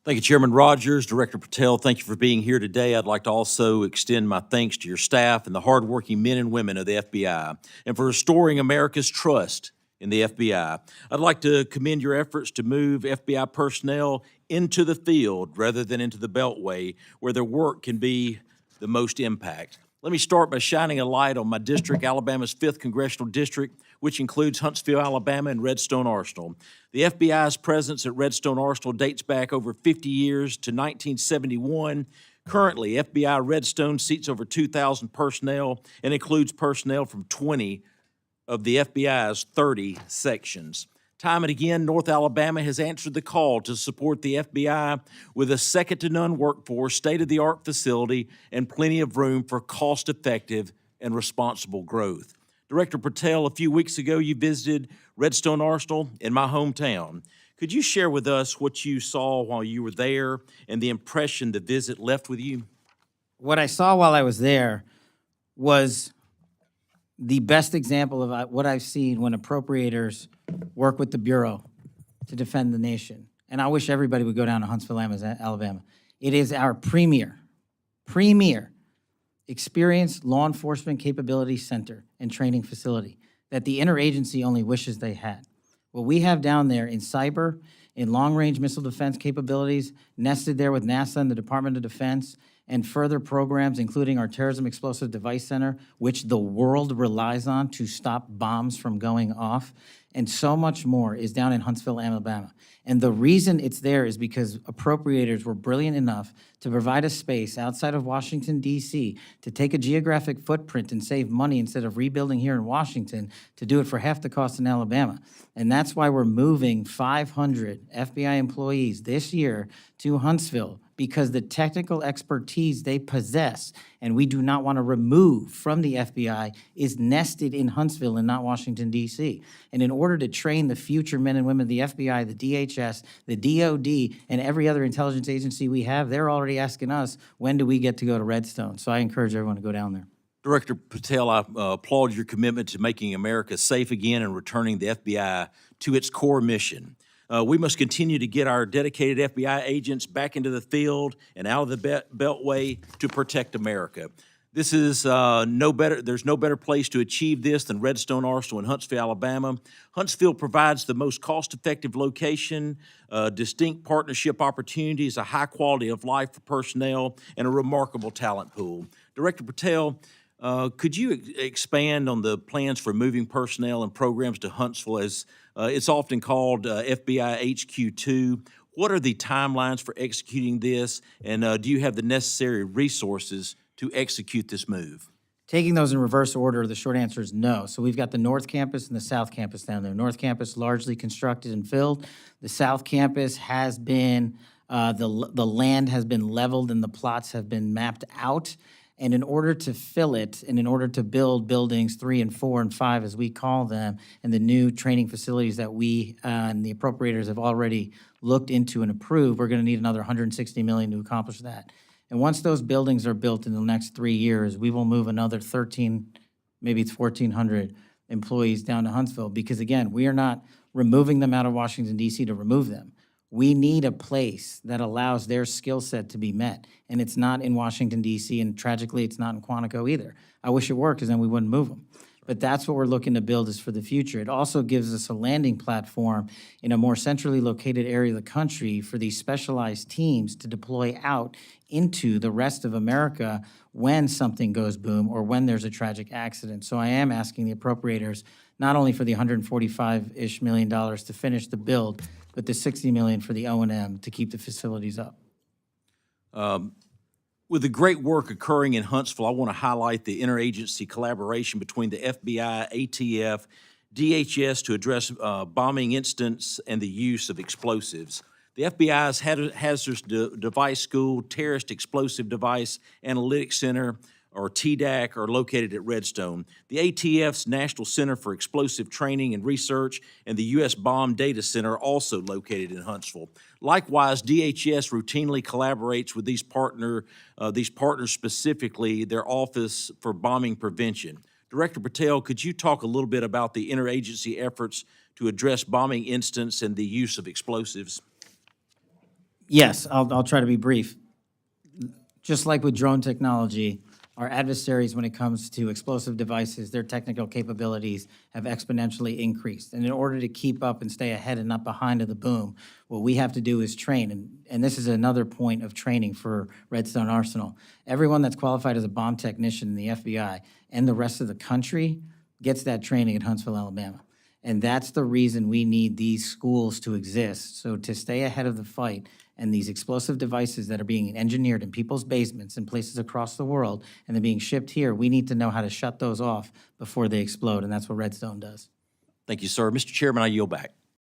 Thank you, Chairman Rogers. Director Patel, thank you for being here today. I'd like to also extend my thanks to your staff and the hardworking men and women of the FBI and for restoring America's trust in the FBI. I'd like to commend your efforts to move FBI personnel into the field rather than into the Beltway, where their work can be the most impact. Let me start by shining a light on my district, Alabama's 5th Congressional District, which includes Huntsville, Alabama, and Redstone Arsenal. The FBI's presence at Redstone Arsenal dates back over 50 years to 1971. Currently, FBI Redstone seats over 2,000 personnel and includes personnel from 20 of the FBI's 30 sections. Time and again, North Alabama has answered the call to support the FBI with a second-to-none workforce, state-of-the-art facility, and plenty of room for cost-effective and responsible growth. Director Patel, a few weeks ago, you visited Redstone Arsenal in my hometown. Could you share with us what you saw while you were there and the impression the visit left with you? What I saw while I was there was the best example of what I've seen when appropriators work with the Bureau to defend the nation. And I wish everybody would go down to Huntsville, Alabama. It is our premier experienced law enforcement capability center and training facility that the interagency only wishes they had. What we have down there in cyber, in long-range missile defense capabilities, nested there with NASA and the Department of Defense, and further programs, including our Terrorism Explosive Device Center, which the world relies on to stop bombs from going off, and so much more is down in Huntsville, Alabama. And the reason it's there is because appropriators were brilliant enough to provide a space outside of Washington, D.C., to take a geographic footprint and save money instead of rebuilding here in Washington, to do it for half the cost in Alabama. And that's why we're moving 500 FBI employees this year to Huntsville, because the technical expertise they possess, and we do not want to remove from the FBI, is nested in Huntsville and not Washington, D.C. And in order to train the future men and women of the FBI, the DHS, the DOD, and every other intelligence agency we have, they're already asking us, when do we get to go to Redstone? So I encourage everyone to go down there. Director Patel, I applaud your commitment to making America safe again and returning the FBI to its core mission. We must continue to get our dedicated FBI agents back into the field and out of the Beltway to protect America. This is there's no better place to achieve this than Redstone Arsenal in Huntsville, Alabama. Huntsville provides the most cost-effective location, distinct partnership opportunities, a high quality of life for personnel, and a remarkable talent pool. Director Patel, could you expand on the plans for moving personnel and programs to Huntsville, as it's often called FBI HQ2? What are the timelines for executing this, and do you have the necessary resources to execute this move? Taking those in reverse order, the short answer is no. So we've got the North Campus and the South Campus down there. North Campus largely constructed and filled. The South Campus has been, the land has been leveled and the plots have been mapped out. And in order to fill it, and in order to build buildings 3 and 4 and 5, as we call them, and the new training facilities that we and the appropriators have already looked into and approved, we're going to need another $160 million to accomplish that. And once those buildings are built in the next 3 years, we will move another 13, maybe it's 1,400 employees down to Huntsville, because again, we are not removing them out of Washington, D.C. to remove them. We need a place that allows their skill set to be met, and it's not in Washington, D.C., and tragically, it's not in Quantico either. I wish it were, because then we wouldn't move them. But that's what we're looking to build is for the future. It also gives us a landing platform in a more centrally located area of the country for these specialized teams to deploy out into the rest of America when something goes boom or when there's a tragic accident. So I am asking the appropriators not only for the $145-ish million to finish the build, but the $60 million for the O&M to keep the facilities up. With the great work occurring in Huntsville, I want to highlight the interagency collaboration between the FBI, ATF, DHS to address bombing incidents and the use of explosives. The FBI's Hazardous Device School, Terrorist Explosive Device Analytics Center, or TDAC, are located at Redstone. The ATF's National Center for Explosive Training and Research and the U.S. Bomb Data Center are also located in Huntsville. Likewise, DHS routinely collaborates with these partners, specifically their Office for Bombing Prevention. Director Patel, could you talk a little bit about the interagency efforts to address bombing incidents and the use of explosives? Yes, I'll try to be brief. Just like with drone technology, our adversaries, when it comes to explosive devices, their technical capabilities have exponentially increased. And in order to keep up and stay ahead and not behind of the boom, what we have to do is train. And this is another point of training for Redstone Arsenal. Everyone that's qualified as a bomb technician in the FBI and the rest of the country gets that training at Huntsville, Alabama. And that's the reason we need these schools to exist. So to stay ahead of the fight and these explosive devices that are being engineered in people's basements and places across the world and they're being shipped here, we need to know how to shut those off before they explode. And that's what Redstone does. Thank you, sir. Mr. Chairman, I yield back.